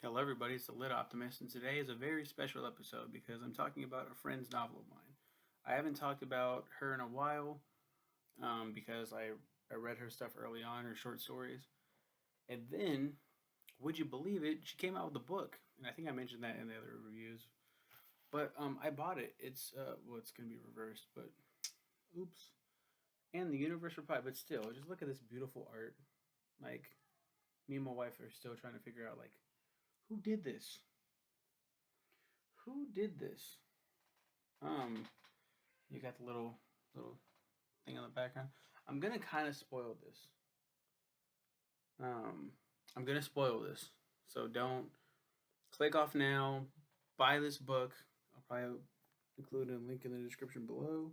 Hello, everybody. It's the Lit Optimist, and today is a very special episode because I'm talking about a friend's novel of mine. I haven't talked about her in a while because I read her stuff early on, her short stories. And then, would you believe it, she came out with a book. And I think I mentioned that in the other reviews. But I bought it. It's going to be reversed, but oops. And the universe replied, but still, just look at this beautiful art. Like, me and my wife are still trying to figure out, like, who did this? Who did this? Um, you got the little thing on the background. I'm gonna kind of spoil this. Um, I'm gonna spoil this, so don't click off now. Buy this book. I'll probably include a link in the description below.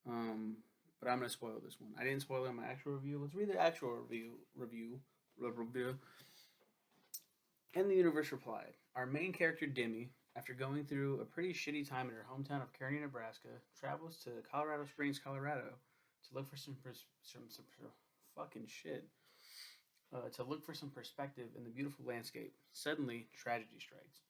Um, but I'm gonna spoil this one. I didn't spoil it in my actual review. Let's read the actual review. And the universe replied, our main character, Demi, after going through a pretty shitty time in her hometown of Kearney, Nebraska, travels to Colorado Springs, Colorado to look for some fucking shit. To look for some perspective in the beautiful landscape. Suddenly, tragedy strikes.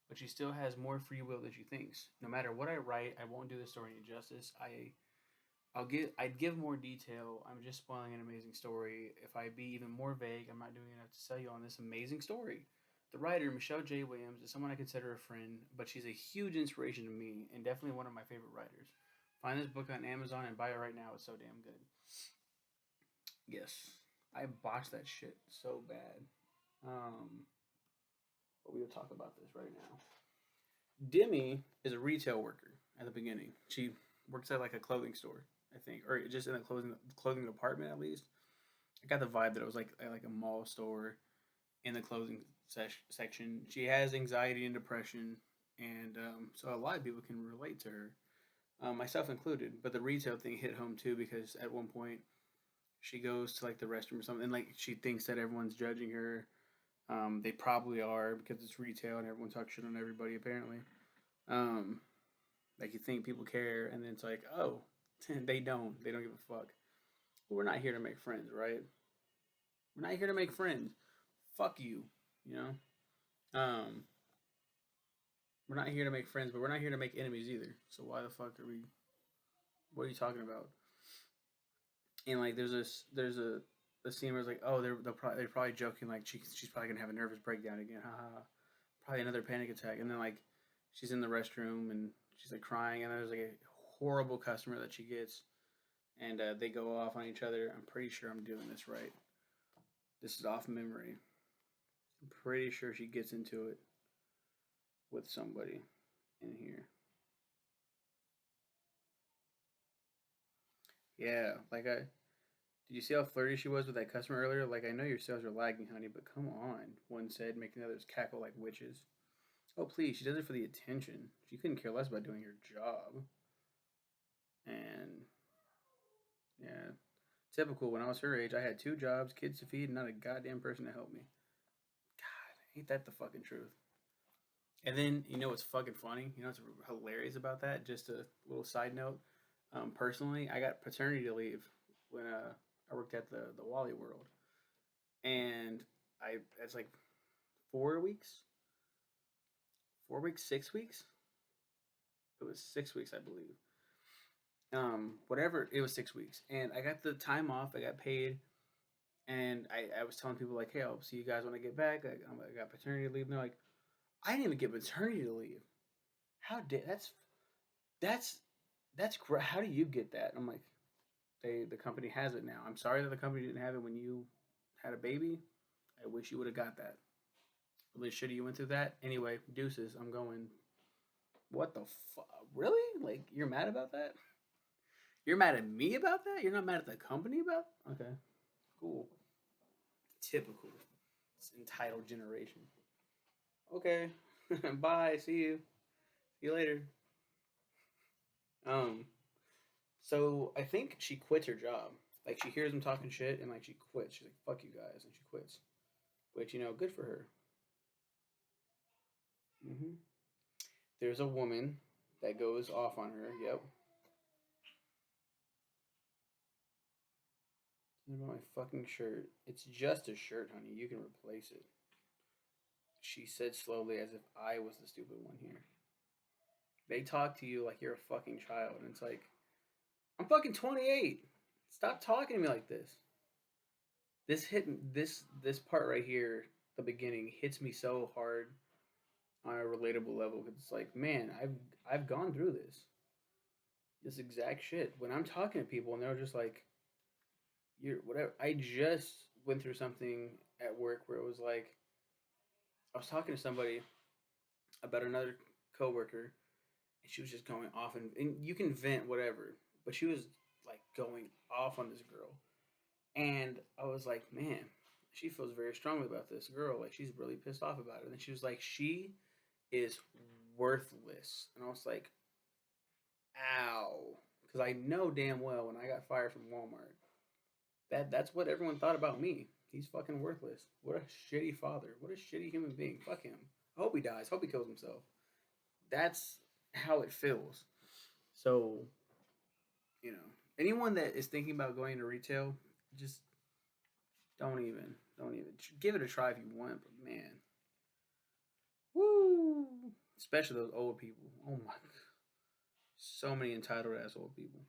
But she still has more free will than she thinks. No matter what I write, I won't do the story any justice. I'd give more detail. I'm just spoiling an amazing story. If I be even more vague, I'm not doing enough to sell you on this amazing story. The writer, Michelle J. Williams, is someone I consider a friend, but she's a huge inspiration to me and definitely one of my favorite writers. Find this book on Amazon and buy it right now. It's so damn good. Yes, I botched that shit so bad. Um, but we'll talk about this right now. Demi is a retail worker at the beginning. She works at like a clothing store, I think, or just in a clothing department at least. I got the vibe that it was like a mall store in the clothing section. She has anxiety and depression, and so a lot of people can relate to her, myself included. But the retail thing hit home too because at one point she goes to like the restroom or something, and like she thinks that everyone's judging her. They probably are because it's retail and everyone talks shit on everybody apparently. Um, like you think people care, and then it's like, oh, they don't. They don't give a fuck. But we're not here to make friends, right? We're not here to make friends. Fuck you, you know. We're not here to make friends, but we're not here to make enemies either. So why the fuck are we? What are you talking about? And like, there's a scene where it's like, oh, they're probably joking like she's probably gonna have a nervous breakdown again, haha, probably another panic attack, and then like she's in the restroom and she's like crying, and there's like a horrible customer that she gets, and they go off on each other. I'm pretty sure I'm doing this right. This is off memory. I'm pretty sure she gets into it with somebody in here. Yeah, like I did you see how flirty she was with that customer earlier? Like, I know your sales are lagging, honey, but come on, one said, making the others cackle like witches. Oh, please, she does it for the attention. She couldn't care less about doing her job. And, yeah, typical. When I was her age, I had two jobs, kids to feed, and not a goddamn person to help me. God, ain't that the fucking truth? And then, you know what's fucking funny? You know what's hilarious about that? Just a little side note. Personally, I got paternity leave when I worked at the Wally World. And it's like 4 weeks, 4 weeks, 6 weeks. It was 6 weeks, I believe. Whatever, it was 6 weeks, and I got the time off. I got paid, and I was telling people like, "Hey, I'll see you guys when I get back. I got paternity leave." And they're like, "I didn't even get paternity leave. How did that's that's great. How do you get that?" I'm like, the company has it now. I'm sorry that the company didn't have it when you had a baby. I wish you would have got that. Really shitty you went through that. Anyway, deuces. I'm going. What the fuck? Really? Like, you're mad about that? You're mad at me about that? You're not mad at the company about? Okay, cool. Typical. It's entitled generation. Okay. Bye. See you. See you later. Um. So I think she quits her job. Like she hears them talking shit and like she quits. She's like, "Fuck you guys," and she quits. Which good for her. Hmm. There's a woman that goes off on her. Yep. What about my fucking shirt? It's just a shirt, honey. You can replace it. She said slowly as if I was the stupid one here. They talk to you like you're a fucking child. And it's like, I'm fucking 28. Stop talking to me like this. This part right here, the beginning, hits me so hard on a relatable level. It's like, man, I've gone through this exact shit. When I'm talking to people and they're just like, you're whatever. I just went through something at work where it was like I was talking to somebody about another coworker, and she was just going off, and you can vent whatever, but she was like going off on this girl, and I was like, man, she feels very strongly about this girl. Like she's really pissed off about it, and she was like, she is worthless, and I was like, ow, because I know damn well when I got fired from Walmart, that's what everyone thought about me. He's fucking worthless. What a shitty father. What a shitty human being. Fuck him. I hope he dies. Hope he kills himself. That's how it feels. So, anyone that is thinking about going to retail, just don't even give it a try if you want. But man, woo! Especially those old people. Oh my, so many entitled ass old people.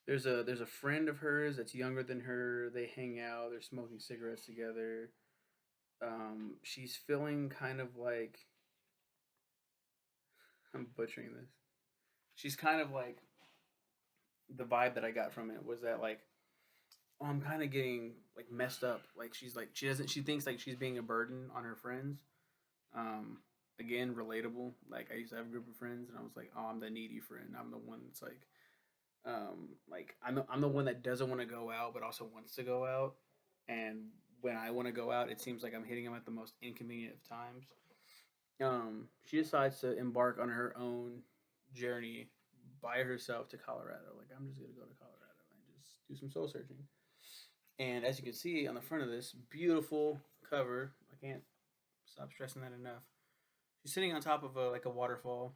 There's a friend of hers that's younger than her. They hang out. They're smoking cigarettes together. She's feeling kind of like I'm butchering this. She's kind of like the vibe that I got from it was that like, oh, I'm kind of getting like messed up. Like she's like she thinks like she's being a burden on her friends. Um, Again, relatable. Like I used to have a group of friends, and I was like, oh, I'm the needy friend. I'm the one that's like I'm the one that doesn't want to go out, but also wants to go out. And when I want to go out, it seems like I'm hitting them at the most inconvenient of times. She decides to embark on her own journey by herself to Colorado. Like, I'm just gonna go to Colorado and just do some soul searching. And as you can see on the front of this beautiful cover, I can't stop stressing that enough. She's sitting on top of a waterfall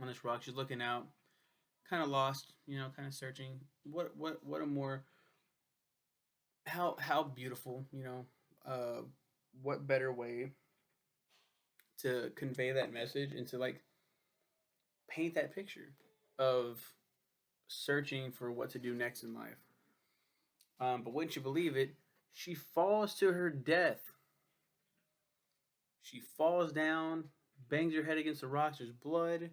on this rock. She's looking out, kind of lost, kind of searching. What a more how beautiful, what better way to convey that message and to like paint that picture of searching for what to do next in life. But wouldn't you believe it? She falls to her death. She falls down, bangs her head against the rocks. There's blood.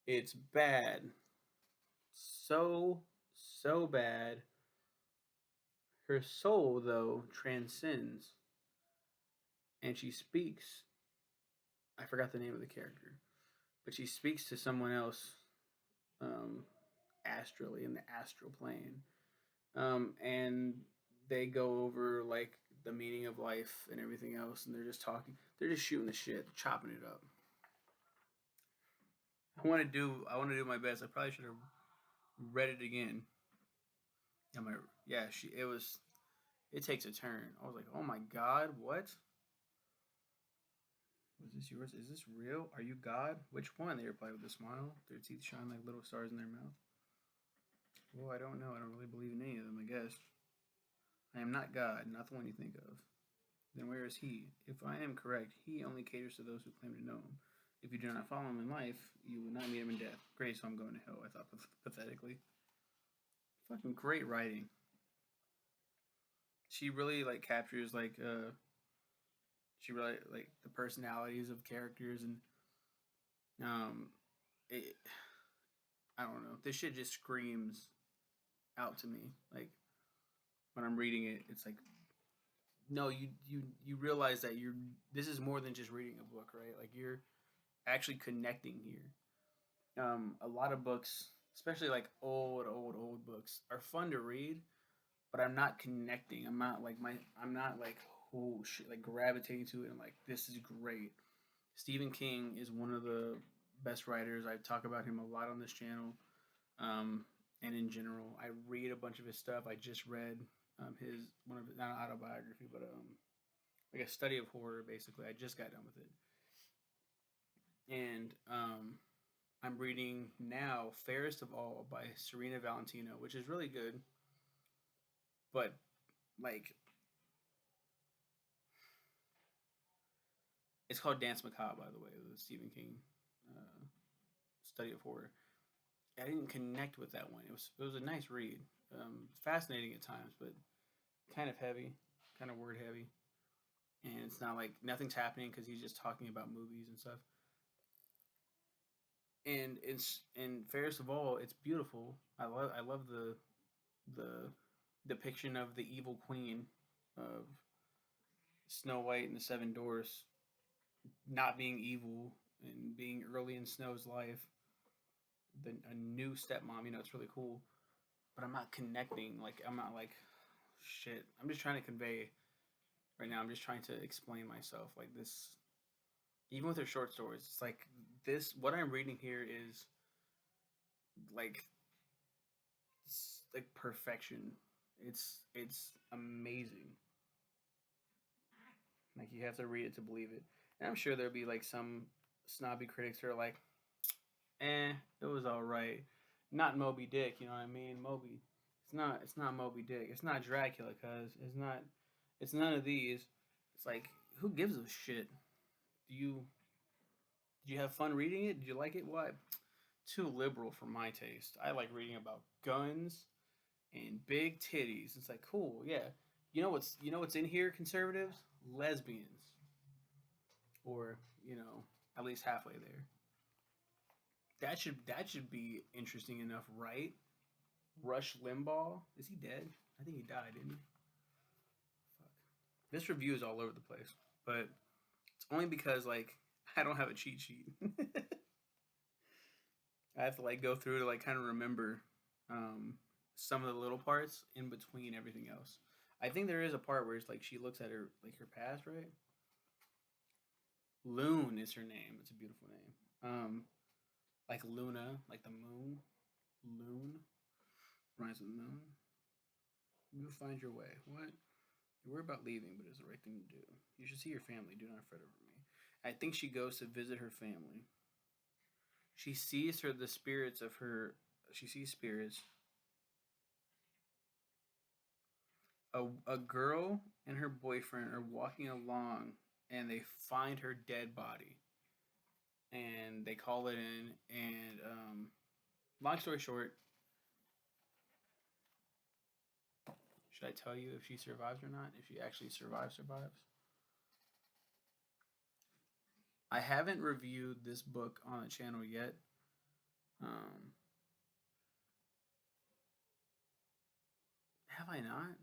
It's bad. So, so bad. Her soul, though, transcends. And she speaks. I forgot the name of the character. But she speaks to someone else um, astrally in the astral plane. And they go over like the meaning of life and everything else, and they're just talking. They're just shooting the shit, chopping it up. I want to do my best. I probably should have read it again. It takes a turn. I was like, oh my god, what? Was this yours? Is this real? Are you God? Which one? They replied with a smile. Their teeth shine like little stars in their mouth. Well, I don't know. I don't really believe in any of them, I guess. I am not God, not the one you think of. Then where is he? If I am correct, he only caters to those who claim to know him. If you do not follow him in life, you will not meet him in death. Great, so I'm going to hell, I thought pathetically. Fucking great writing. She really like captures she really like the personalities of characters and um it, I don't know. This shit just screams out to me. Like when I'm reading it, it's like no, you realize that this is more than just reading a book, right? Like you're actually connecting here. A lot of books, especially like old books, are fun to read, but I'm not connecting. I'm not like oh shit, like gravitating to it and like this is great. Stephen King is one of the best writers. I talk about him a lot on this channel, and in general, I read a bunch of his stuff. I just read his one of his, not an autobiography, but like a study of horror. Basically, I just got done with it, and I'm reading now Fairest of All by Serena Valentino, which is really good. But like It's called Dance Macabre, by the way, the Stephen King uh, study of horror. I didn't connect with that one. It was a nice read, fascinating at times, but kind of heavy, kind of word heavy, and it's not like nothing's happening because he's just talking about movies and stuff. And it's and fairest of all, it's beautiful. I love the depiction of the evil queen of Snow White and the Seven Dwarfs not being evil and being early in Snow's life, a new stepmom. It's really cool, but I'm not connecting. Like I'm not like shit. I'm just trying to convey right now. I'm just trying to explain myself. Like this, even with her short stories, it's like this. What I'm reading here is like like perfection. It's amazing. Like you have to read it to believe it. And I'm sure there'll be like some snobby critics who are like, it was all right. Not Moby Dick, you know what I mean? Moby. It's not Moby Dick. It's not Dracula, cuz it's none of these. It's like who gives a shit? Do you did you have fun reading it? Did you like it? What? Too liberal for my taste. I like reading about guns and big titties. It's like cool, yeah. You know what's in here, conservatives? Lesbians. Or, at least halfway there. That should be interesting enough, right? Rush Limbaugh, is he dead? I think he died, didn't he? Fuck. This review is all over the place, but it's only because like I don't have a cheat sheet. I have to like go through to like kind of remember um, some of the little parts in between everything else. I think there is a part where it's like she looks at her like her past, right? Loon is her name. It's a beautiful name. Like Luna, like the moon. Loon. Rise of the moon. You'll find your way. What? You worry about leaving, but it's the right thing to do. You should see your family. Do not fret over me. I think she goes to visit her family. She sees her the spirits of her. She sees spirits. A girl and her boyfriend are walking along, and they find her dead body, and they call it in. And long story short, should I tell you if she survives or not? If she actually survives? I haven't reviewed this book on the channel yet. Um, have I not?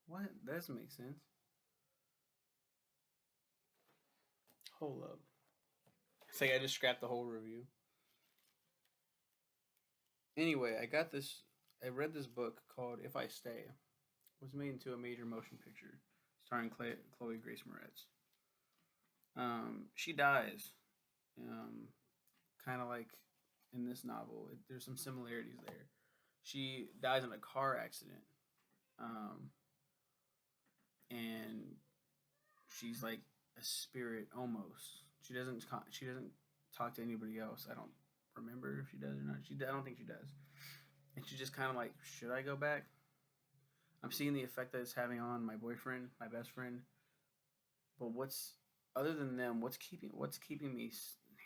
What? That doesn't make sense. Hold up. It's like I just scrapped the whole review. Anyway, I got this. I read this book called If I Stay. It was made into a major motion picture starring Chloe Grace Moretz. She dies, um, kind of like in this novel. There's some similarities there. She dies in a car accident, um, and she's like a spirit almost. She doesn't talk to anybody else. I don't remember if she does or not. I don't think she does. And she's just kind of like, should I go back? I'm seeing the effect that it's having on my boyfriend, my best friend. But what's other than them? What's keeping me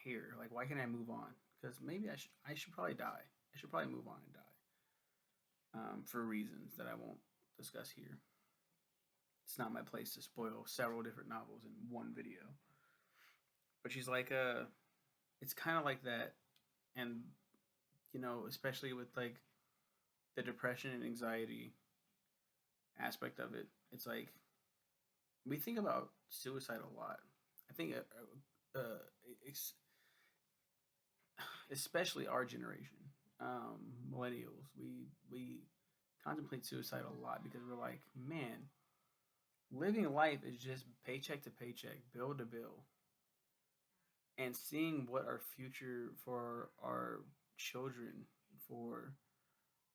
here? Like, why can't I move on? Because maybe I should probably die. I should probably move on and die. For reasons that I won't discuss here. It's not my place to spoil several different novels in one video. But she's like it's kind of like that, and especially with like the depression and anxiety aspect of it. It's like we think about suicide a lot. I think, especially our generation, millennials, we contemplate suicide a lot because we're like, man, living life is just paycheck to paycheck, bill to bill, and seeing what our future for our children, for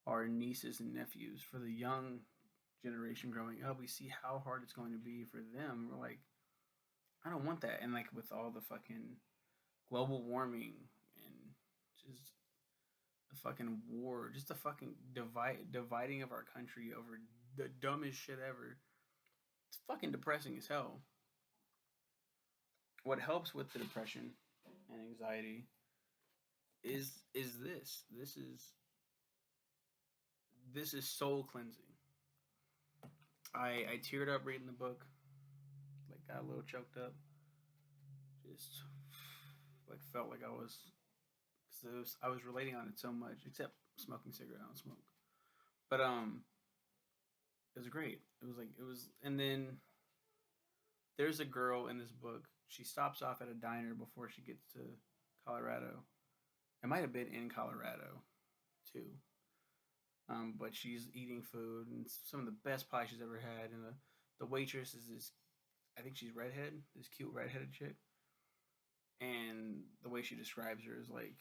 our nieces and nephews, for the young generation growing up, we see how hard it's going to be for them. We're like, I don't want that. And like with all the fucking global warming and just the fucking war, just the fucking dividing of our country over the dumbest shit ever. It's fucking depressing as hell. What helps with the depression and anxiety is this. This is soul cleansing. I teared up reading the book, like got a little choked up, just like felt like I was, because I was relating on it so much. Except smoking cigarette, I don't smoke, but it was great. It was like it was, and then there's a girl in this book. She stops off at a diner before she gets to Colorado. It might have been in Colorado too. But she's eating food and some of the best pie she's ever had. And the waitress is this, I think she's redhead, this cute redheaded chick. And the way she describes her is like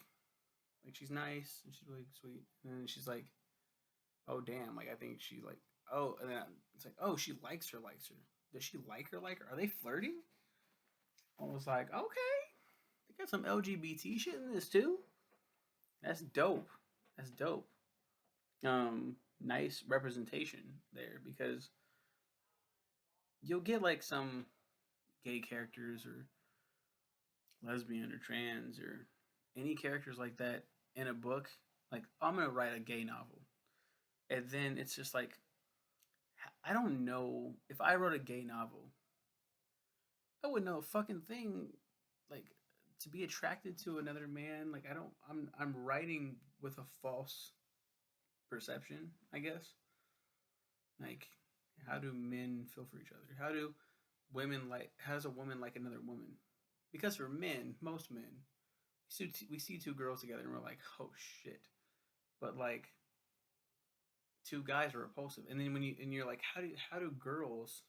she's nice and she's really sweet. And then she's like, oh damn, like I think she like, oh, and then it's like, oh, she likes her, likes her. Does she like her, like her? Are they flirting? I was like, okay, they got some LGBT shit in this too. That's dope. That's dope. Nice representation there, because you'll get like some gay characters or lesbian or trans or any characters like that in a book. Like, I'm gonna write a gay novel, and then it's just like, I don't know if I wrote a gay novel, I wouldn't know a fucking thing. Like, to be attracted to another man, like I don't. I'm writing with a false perception, I guess. Like, how do men feel for each other? How do women like? How does a woman like another woman? Because for men, most men, we see two girls together and we're like, oh shit. But like, two guys are repulsive, and then you're like, how do girls?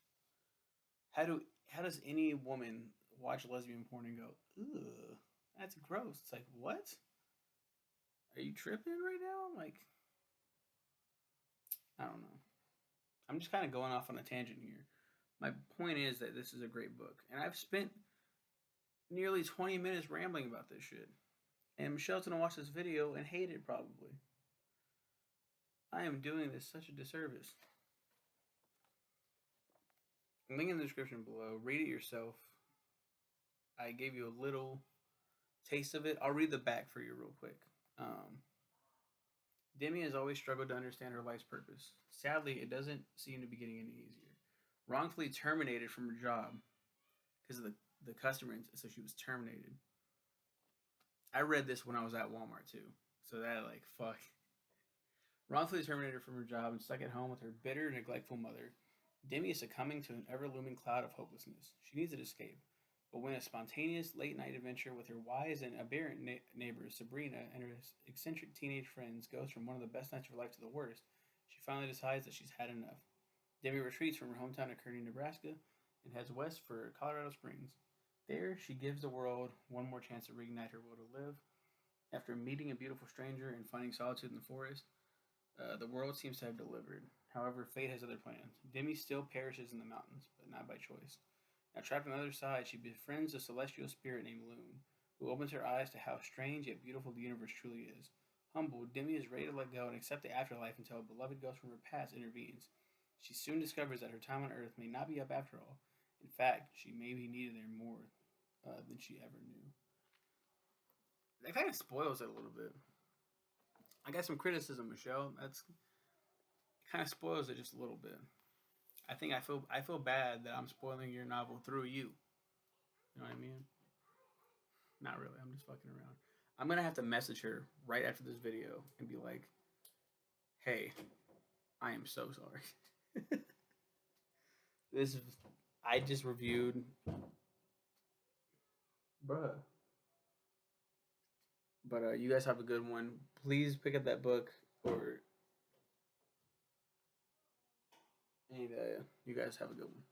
How does any woman watch lesbian porn and go, ugh, that's gross? It's like, what? Are you tripping right now? Like, I don't know. I'm just kind of going off on a tangent here. My point is that this is a great book, and I've spent nearly 20 minutes rambling about this shit. And Michelle's gonna watch this video and hate it probably. I am doing this such a disservice. Link in the description below. Read it yourself. I gave you a little taste of it. I'll read the back for you real quick. Demi has always struggled to understand her life's purpose. Sadly, it doesn't seem to be getting any easier. Wrongfully terminated from her job because of the customer, so she was terminated. I read this when I was at Walmart too, so that like fuck. Wrongfully terminated from her job and stuck at home with her bitter, neglectful mother, Demi is succumbing to an ever-looming cloud of hopelessness. She needs an escape, but when a spontaneous late-night adventure with her wise and aberrant neighbors, Sabrina, and her eccentric teenage friends goes from one of the best nights of her life to the worst, she finally decides that she's had enough. Demi retreats from her hometown of Kearney, Nebraska, and heads west for Colorado Springs. There, she gives the world one more chance to reignite her will to live. After meeting a beautiful stranger and finding solitude in the forest, the world seems to have delivered. However, fate has other plans. Demi still perishes in the mountains, but not by choice. Now, trapped on the other side, she befriends a celestial spirit named Loon, who opens her eyes to how strange yet beautiful the universe truly is. Humbled, Demi is ready to let go and accept the afterlife until a beloved ghost from her past intervenes. She soon discovers that her time on Earth may not be up after all. In fact, she may be needed there more than she ever knew. That kind of spoils it a little bit. I got some criticism, Michelle. That's kind of spoils it just a little bit. I feel bad that I'm spoiling your novel through you. You know what I mean? Not really. I'm just fucking around. I'm gonna have to message her right after this video and be like, "Hey, I am so sorry. This I just reviewed, bruh." But you guys have a good one. Please pick up that book, or and you guys have a good one.